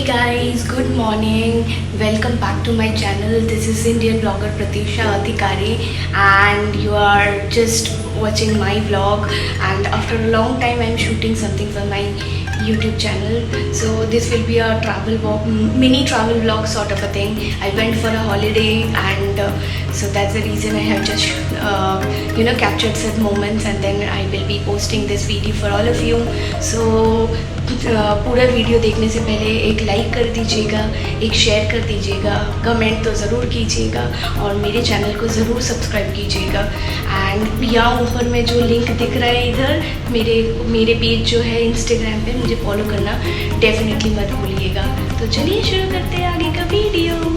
guys, good morning. Welcome back to my channel. This is Indian blogger Pratyusha Adhikary and you are just watching my vlog, and after a long time I'm shooting something for my YouTube channel. So this will be a travel vlog, mini travel vlog sort of a thing. I went for a holiday and so that's the reason I have just captured some moments, and then I will be posting this video for all of you. So पूरा video देखने से पहले एक like कर दीजिएगा, एक share कर दीजिएगा, कमेंट तो ज़रूर कीजिएगा और मेरे चैनल को ज़रूर सब्सक्राइब कीजिएगा। एंड यहाँ ऊपर में जो लिंक दिख रहा है इधर, मेरे पेज जो है इंस्टाग्राम पे, मुझे फॉलो करना डेफिनेटली मत भूलिएगा। तो चलिए शुरू करते हैं आगे का video.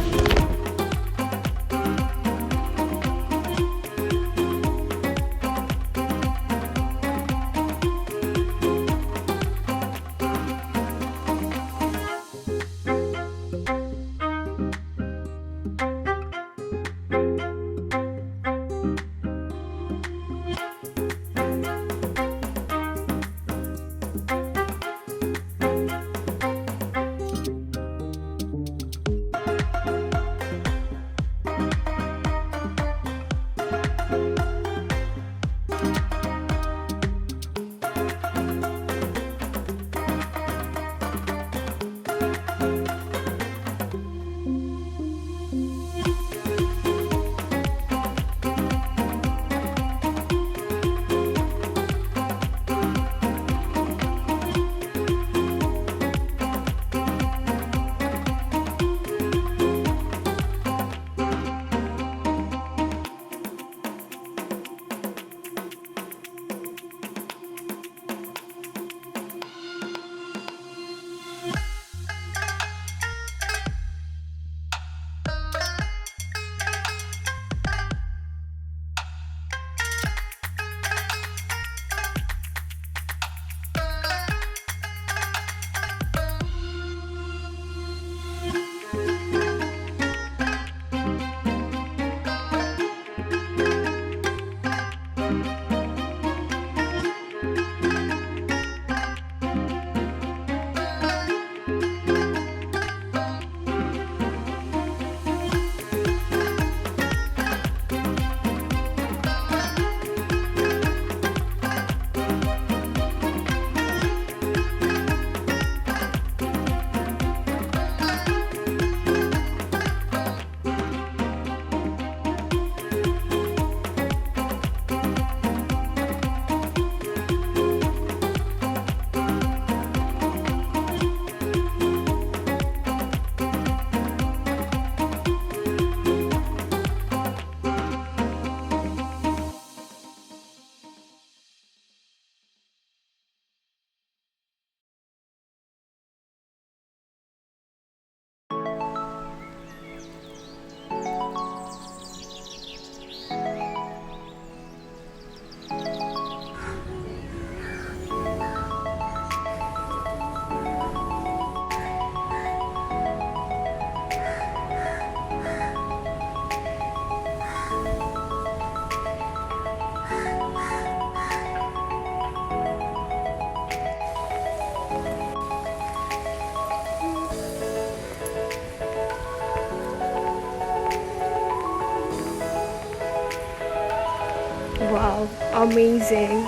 Wow, amazing.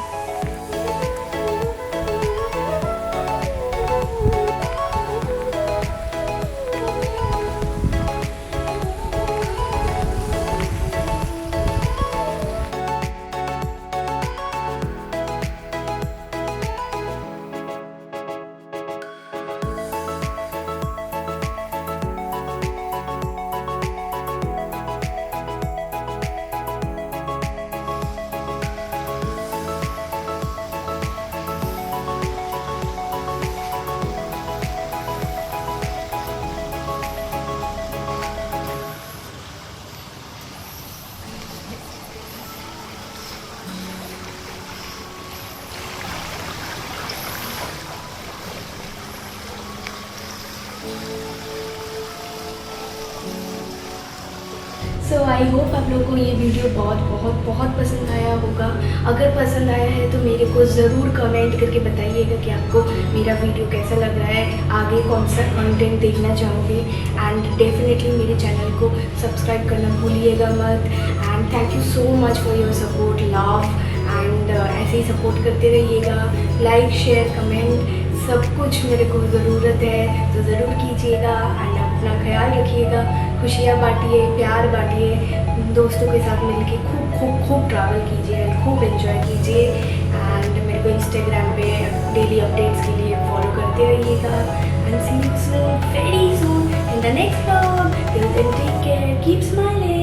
So I hope आप लोगों को ये वीडियो बहुत बहुत बहुत पसंद आया होगा। अगर पसंद आया है तो मेरे को ज़रूर कमेंट करके बताइएगा कि आपको मेरा वीडियो कैसा लग रहा है, आगे कौन सा कंटेंट देखना चाहोगे। एंड डेफिनेटली मेरे चैनल को सब्सक्राइब करना भूलिएगा मत। And thank you so much for your support, love and ऐसे ही सपोर्ट करते रहिएगा। लाइक, शेयर, कमेंट सब कुछ मेरे को ज़रूरत है, तो ज़रूर कीजिएगा। एंड अपना ख्याल रखिएगा, खुशियाँ बांटिए, प्यार बांटिए, दोस्तों के साथ मिलके खूब खूब खूब ट्रैवल कीजिए, खूब एंजॉय कीजिए। एंड मेरे को इंस्टाग्राम पे डेली अपडेट्स के लिए फॉलो करते रहिएगा। And see you soon, very soon in the next vlog. Till then take care, keep smiling.